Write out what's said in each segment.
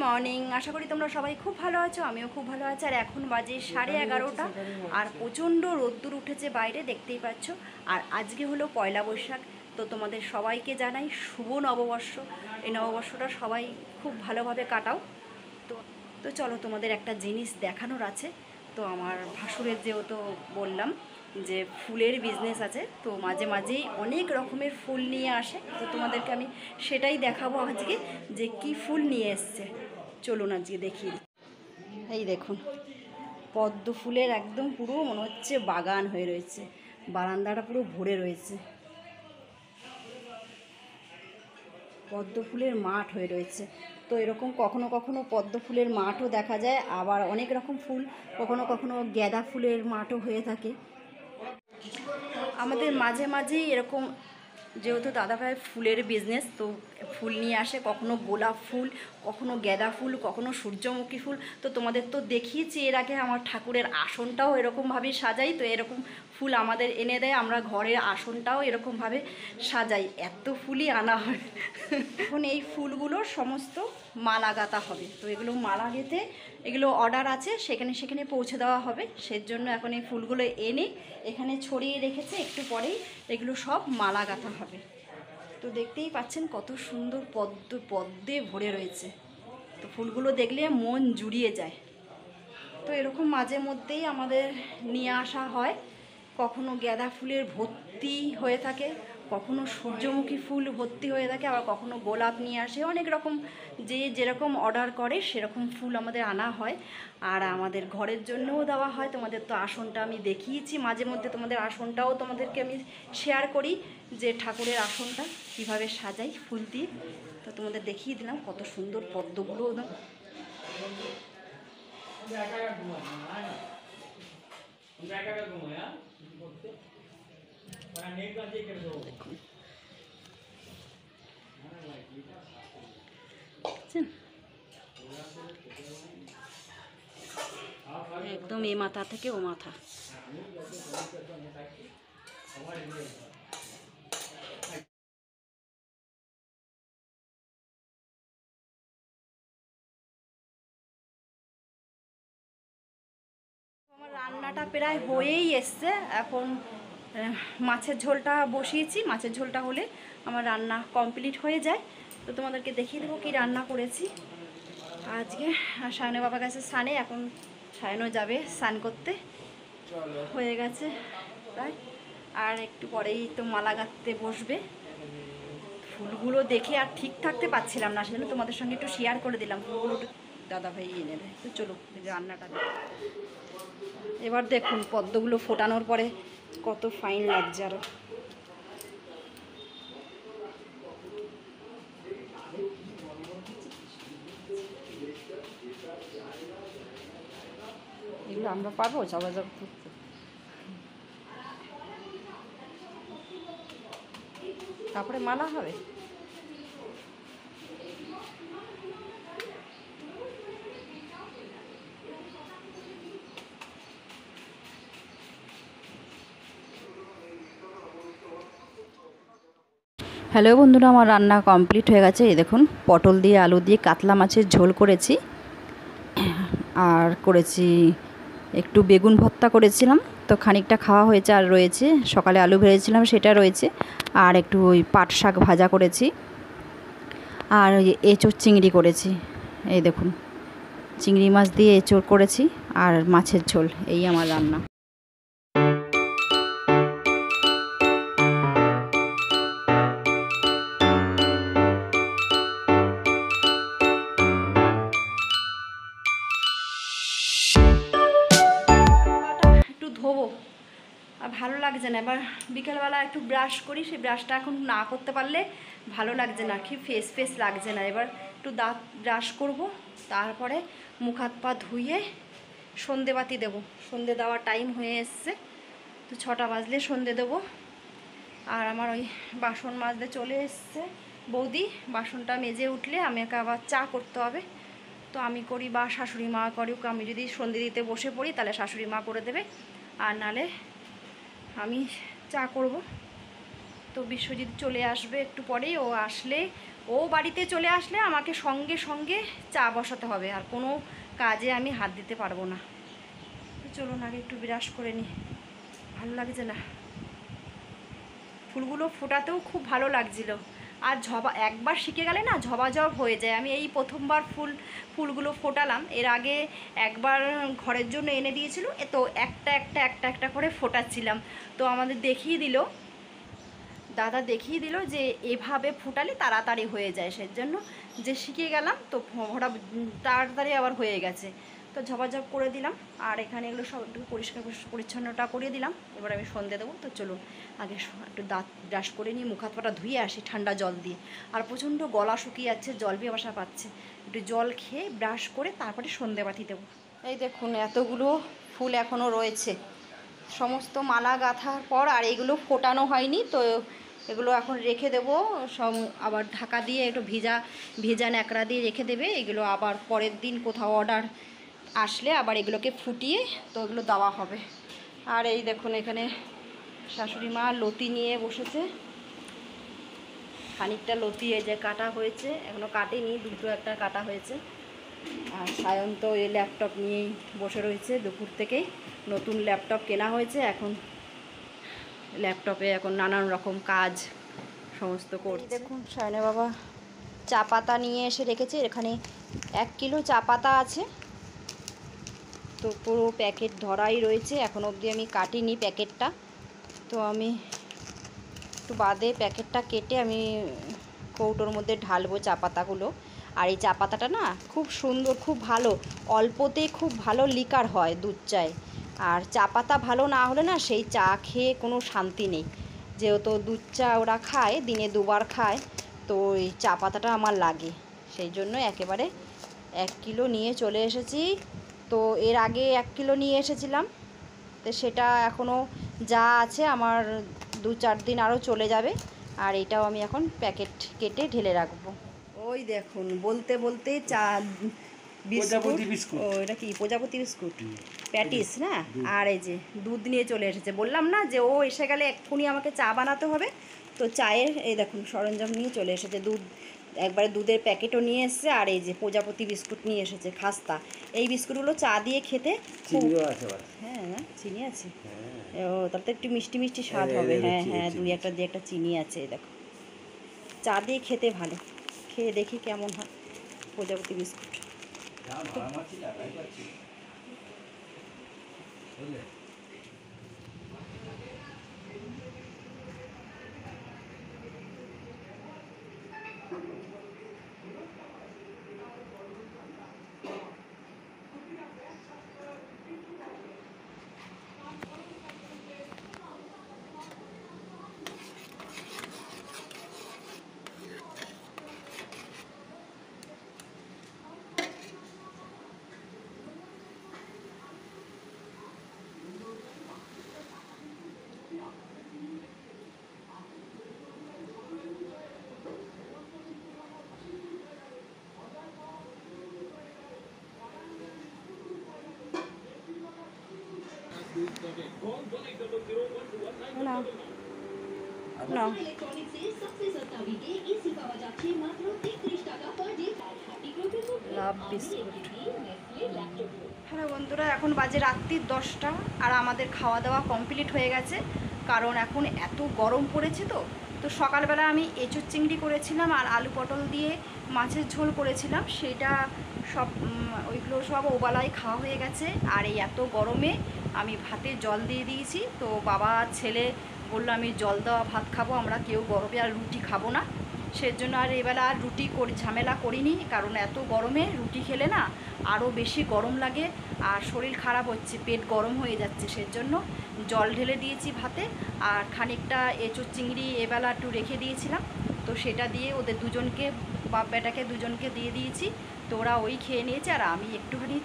Morning. আশা করি তোমরা সবাই খুব ভালো আছো, আমিও খুব ভালো আছি। আর এখন বাজে 11:30 আর প্রচণ্ড রোদ্দুর উঠেছে বাইরে, দেখতেই পাচ্ছ। আর আজকে হলো পয়লা বৈশাখ, তো তোমাদের সবাইকে জানাই শুভ নববর্ষ। এই নববর্ষটা সবাই খুব ভালোভাবে কাটাও। তো তো চলো, তোমাদের একটা জিনিস দেখানোর আছে। তো আমার ভাসুরের যেহেতু বললাম যে ফুলের বিজনেস আছে, তো মাঝে মাঝেই অনেক রকমের ফুল নিয়ে আসে, তো তোমাদেরকে আমি সেটাই দেখাবো আজকে, যে কি ফুল নিয়ে এসছে। চলুন আজকে দেখি। এই দেখুন, পদ্ম ফুলের একদম পুরো মনে হচ্ছে বাগান হয়ে রয়েছে, বারান্দাটা পুরো ভরে রয়েছে, পদ্ম ফুলের মাঠ হয়ে রয়েছে। তো এরকম কখনো কখনো পদ্ম ফুলের মাঠও দেখা যায়, আবার অনেক রকম ফুল, কখনো কখনো গাঁদা ফুলের মাঠও হয়ে থাকে। আমাদের মাঝে মাঝেই এরকম, যেহেতু দাদাভাই ফুলের বিজনেস, তো ফুল নিয়ে আসে, কখনো গোলাপ ফুল, কখনো গাঁদা ফুল, কখনো সূর্যমুখী ফুল। তো তোমাদের তো দেখিয়েছি এর আগে, আমার ঠাকুরের আসনটাও এরকমভাবে সাজাই, তো এরকম ফুল আমাদের এনে দেয়, আমরা ঘরের আসনটাও এরকমভাবে সাজাই, এত ফুলই আনা হয়। এখন এই ফুলগুলোর সমস্ত মালা গাঁথা হবে, তো এগুলো মালা গেঁথে এগুলো অর্ডার আছে, সেখানে সেখানে পৌঁছে দেওয়া হবে। সেজন্য এখন এই ফুলগুলো এনে এখানে ছড়িয়ে রেখেছে, একটু পরেই এগুলো সব মালা গাঁথা হবে। তো দেখতেই পাচ্ছেন কত সুন্দর পদ্মে ভরে রয়েছে, তো ফুলগুলো দেখলে মন জুড়িয়ে যায়। তো এরকম মাঝে মধ্যেই আমাদের নিয়ে আসা হয়, কখনো গাঁদা ফুলের ভর্তি হয়ে থাকে, কখনো সূর্যমুখী ফুল ভর্তি হয়ে থাকে, আবার কখনো গোলাপ নিয়ে আসে, অনেক রকম যে যেরকম অর্ডার করে সেরকম ফুল আমাদের আনা হয়। আর আমাদের ঘরের জন্যও দেওয়া হয়। তোমাদের তো আসনটা আমি দেখিয়েছি, মাঝে মধ্যে তোমাদের আসনটাও তোমাদেরকে আমি শেয়ার করি, যে ঠাকুরের আসনটা কীভাবে সাজাই ফুল দিয়ে। তো তোমাদের দেখিয়ে দিলাম কত সুন্দর পদ্মগুলো একদম। একদম এ মাথা থেকে ও মাথা। আমার রান্নাটা প্রায় হয়েই এসছে, এখন মাছের ঝোলটা বসিয়েছি, মাছের ঝোলটা হলে আমার রান্না কমপ্লিট হয়ে যায়। তো তোমাদেরকে দেখিয়ে দেবো কী রান্না করেছি আজকে। সায়নে বাবা গেছে স্নানে, এখন সায়নও যাবে স্নান করতে, হয়ে গেছে তাই। আর একটু পরেই তো মালা গাঁথতে বসবে। ফুলগুলো দেখে আর ঠিক থাকতে পারছিলাম না, সেজন্য তোমাদের সঙ্গে একটু শেয়ার করে দিলাম। ফুলগুলো দাদাভাই এনে দেয়। তো চলো রান্নাটা এবার দেখুন, পদ্মগুলো ফোটানোর পরে কত ফাইন লাগছে আরও। এগুলো আমরা পারবো চাবাচাপ করতে? তারপরে মালা হবে। হ্যালো বন্ধুরা, আমার রান্না কমপ্লিট হয়ে গেছে। এই দেখুন, পটল দিয়ে আলু দিয়ে কাতলা মাছের ঝোল করেছি, আর করেছি একটু বেগুন ভর্তা করেছিলাম, তো খানিকটা খাওয়া হয়েছে, আর রয়েছে সকালে আলু ভেজেছিলাম সেটা রয়েছে, আর একটু ওই পাট শাক ভাজা করেছি, আর ওই এঁচোড় চিংড়ি করেছি। এই দেখুন, চিংড়ি মাছ দিয়ে এঁচোড় করেছি, আর মাছের ঝোল, এই আমার রান্না। একটু ধোবো, আর ভালো লাগছে না, এবার বিকেলবেলা একটু ব্রাশ করি, সেই ব্রাশটা এখন না করতে পারলে ভালো লাগছে না, কি ফেস ফেস লাগছে না। এবার একটু দাঁত ব্রাশ করব, তারপরে মুখ হাত পা ধুয়ে সন্ধেবাতি দেবো। সন্ধে দেওয়ার টাইম হয়ে এসছে, তো 6টা বাজলে সন্ধে দেবো। আর আমার ওই বাসন মাজতে চলে এসছে বৌদি, বাসনটা মেজে উঠলে আমাকে আবার চা করতে হবে। তো আমি করি বা শাশুড়ি মা করে, আমি যদি সন্ধে দিতে বসে পড়ি তাহলে শাশুড়ি মা করে দেবে, আর নালে আমি চা করব। তো বিশ্বজিৎ চলে আসবে একটু পরেই, ও আসলে ও বাড়িতে চলে আসলে আমাকে সঙ্গে সঙ্গে চা বসাতে হবে, আর কোনো কাজে আমি হাত দিতে পারবো না। চলুন আগে একটু ব্রাশ করে নিই, ভালো লাগছে না। ফুলগুলো ফোটাতেও খুব ভালো লাগছিল। আর একবার শিখে গেলে না ঝবাঝব হয়ে যায়। আমি এই প্রথমবার ফুলগুলো ফোটালাম। এর আগে একবার ঘরের জন্য এনে দিয়েছিল, তো একটা একটা একটা একটা করে ফোটাচ্ছিলাম। তো আমাদের দাদা দেখিয়ে দিল যে এভাবে ফোটালে তাড়াতাড়ি হয়ে যায়, সেজন্য যে শিখে গেলাম, তো তাড়াতাড়ি আবার হয়ে গেছে। তো ঝপাঝপ করে দিলাম, আর এখানে এগুলো সব একটু পরিষ্কার পরিচ্ছন্নটা করিয়ে দিলাম। এবার আমি সন্ধে দেবো। তো চলুন আগে একটু দাঁত ব্রাশ করে নিয়ে মুখ হাত পাটা ধুয়ে আসি ঠান্ডা জল দিয়ে। আর প্রচণ্ড গলা শুকিয়ে যাচ্ছে, জল পিপাসা পাচ্ছে। একটু জল খেয়ে ব্রাশ করে তারপরে সন্ধে বাতি দেবো। এই দেখুন এতগুলো ফুল এখনও রয়েছে, সমস্ত মালা গাঁথার পর, আর এগুলো ফোটানো হয়নি। তো এগুলো এখন রেখে দেবো সব, আবার ঢাকা দিয়ে একটু ভেজা ন্যাকড়া দিয়ে রেখে দেবে। এগুলো আবার পরের দিন কোথাও অর্ডার আসলে আবার এগুলোকে ফুটিয়ে তো এগুলো দেওয়া হবে। আর এই দেখুন এখানে শাশুড়ি মা লতি নিয়ে বসেছে, খানিকটা লতি এই যে কাটা হয়েছে, এখনও কাটেনি, দুটো একটা কাটা হয়েছে। আর সায়ন্ত এই ল্যাপটপ নিয়েই বসে রয়েছে দুপুর থেকেই, নতুন ল্যাপটপ কেনা হয়েছে। এখন ল্যাপটপে এখন নানান রকম কাজ সমস্ত করছে। দেখুন সায়নের বাবা চা পাতা নিয়ে এসে রেখেছে, এখানে 1 কিলো চা পাতা আছে। তো পুরো প্যাকেট ধরাই রয়েছে, এখন অবধি আমি কাটিনি প্যাকেটটা। তো আমি একটু বাদে প্যাকেটটা কেটে আমি কৌটোর মধ্যে ঢালবো চা পাতাগুলো। আর এই চা পাতাটা না খুব সুন্দর, খুব ভালো, অল্পতে খুব ভালো লিকার হয় দুধ চায়। আর চা পাতা ভালো না হলে না সেই চা খেয়ে কোনো শান্তি নেই। যেহেতু দুধ চা ওরা খায়, দিনে 2বার খায়, তো এই চা পাতাটা আমার লাগে। সেই জন্য একেবারে 1 কিলো নিয়ে চলে এসেছি। তো এর আগে 1 কিলো নিয়ে এসেছিলাম, তো সেটা এখনও যা আছে আমার 2-4 দিন আরও চলে যাবে। আর এটাও আমি এখন প্যাকেট কেটে ঢেলে রাখবো। ওই দেখুন বলতে বলতে চা বিস্কুট, ও এটা কি প্রজাপতি বিস্কুট প্যাটিস না, আর এই যে দুধ নিয়ে চলে এসেছে। বললাম না যে ও এসে গেলে এক্ষুনি আমাকে চা বানাতে হবে। তো চায়ের এই দেখুন সরঞ্জাম নিয়ে চলে এসেছে, একবারে দুধের প্যাকেটও নিয়ে এসেছে, আর এই যে প্রজাপতি বিস্কুট নিয়ে এসেছে খাস্তা। এই বিস্কুটগুলো চা দিয়ে খেতে হ্যাঁ না চিনি আছে, ও তাতে একটু মিষ্টি মিষ্টি স্বাদ হবে। হ্যাঁ হ্যাঁ, 2-1টা দিয়ে একটা চিনি আছে। দেখো চা দিয়ে খেতে ভালো, খেয়ে দেখি কেমন হয় প্রজাপতি বিস্কুট। না না লাভ বিস্কুট। হ্যালো বন্ধুরা, এখন বাজে রাত্রির 10টা, আর আমাদের খাওয়া দাওয়া কমপ্লিট হয়ে গেছে। কারণ এখন এত গরম পড়েছে। তো সকালবেলা আমি এঁচোড় চিংড়ি করেছিলাম আর আলু পটল দিয়ে মাছের ঝোল করেছিলাম, সেটা সব ওইগুলো সব ওবেলায় খাওয়া হয়ে গেছে। আর এই এত গরমে আমি ভাতে জল দিয়ে দিয়েছি। তো বাবা ছেলে বললো আমি জল দেওয়া ভাত খাবো, আমরা কেউ গরমে আর রুটি খাবো না। সেজন্য আর এবেলা আর রুটি ঝামেলা করিনি, কারণ এত গরমে রুটি খেলে না আরও বেশি গরম লাগে আর শরীর খারাপ হচ্ছে, পেট গরম হয়ে যাচ্ছে। সেজন্য জল ঢেলে দিয়েছি ভাতে, আর খানিকটা এঁচোড় চিংড়ি এবেলা একটু রেখে দিয়েছিলাম। তো সেটা দিয়ে ওদের দুজনকে, বাপ বেটাকে দুজনকে দিয়ে দিয়েছি। তো ওরা ওই খেয়ে নিয়েছে, আর আমি একটুখানি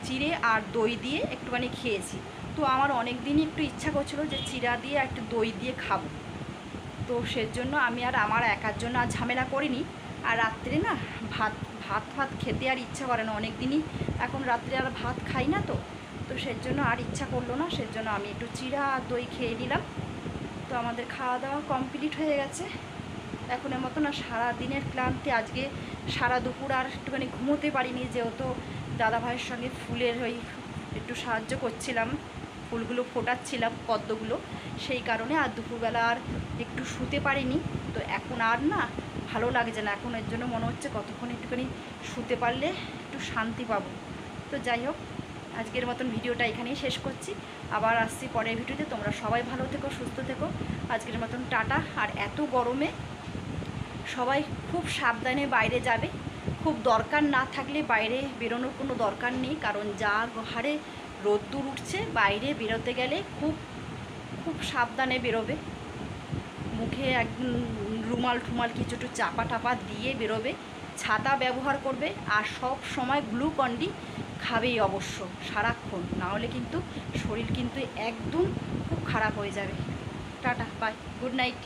চিড়ে আর দই দিয়ে একটুখানি খেয়েছি। তো আমার অনেক দিনই একটু ইচ্ছা করছিল যে চিড়া দিয়ে একটু দই দিয়ে খাবো। তো সেজন্য আমি আর আমার একার জন্য আর ঝামেলা করিনি। আর রাত্রে না ভাত খেতে আর ইচ্ছা করে না, অনেক দিনই এখন রাত্রে আর ভাত খাই না। তো সেজন্য আর ইচ্ছা করলো না, সেজন্য আমি একটু চিড়া আর দই খেয়ে নিলাম। তো আমাদের খাওয়া দাওয়া কমপ্লিট হয়ে গেছে। এখনের মতো না সারা দিনের ক্লান্তি, আজকে সারা দুপুর আর একটুখানি ঘুমোতে পারিনি, যেহেতু দাদাভাইয়ের সঙ্গে ফুলের ওই একটু সাহায্য করছিলাম, ফুলগুলো ফোটাচ্ছিলাম পদ্মগুলো, সেই কারণে আর দুপুরবেলা আর একটু শুতে পারিনি। তো এখন আর না ভালো লাগছে না, এখন এর জন্য মনে হচ্ছে কতক্ষণ একটুখানি শুতে পারলে একটু শান্তি পাবো। তো যাই হোক, আজকের মতন ভিডিওটা এখানেই শেষ করছি, আবার আসছি পরের ভিডিওতে। তোমরা সবাই ভালো থেকো, সুস্থ থেকো। আজকের মতন টাটা। আর এত গরমে সবাই খুব সাবধানে বাইরে যাবে, খুব দরকার না থাকলে বাইরে বেরোনোর কোনো দরকার নেই, কারণ যা হারে রোদ্দুর উঠছে, বাইরে বেরোতে গেলে খুব খুব সাবধানে বেরোবে। মুখে একদম রুমাল টুমাল কিছু একটু চাপা টাপা দিয়ে বেরোবে, ছাতা ব্যবহার করবে, আর সব সময় গ্লুকন্ডি খাবেই অবশ্য সারাক্ষণ, না হলে কিন্তু শরীর কিন্তু একদম খুব খারাপ হয়ে যাবে। Tata, bye, good night.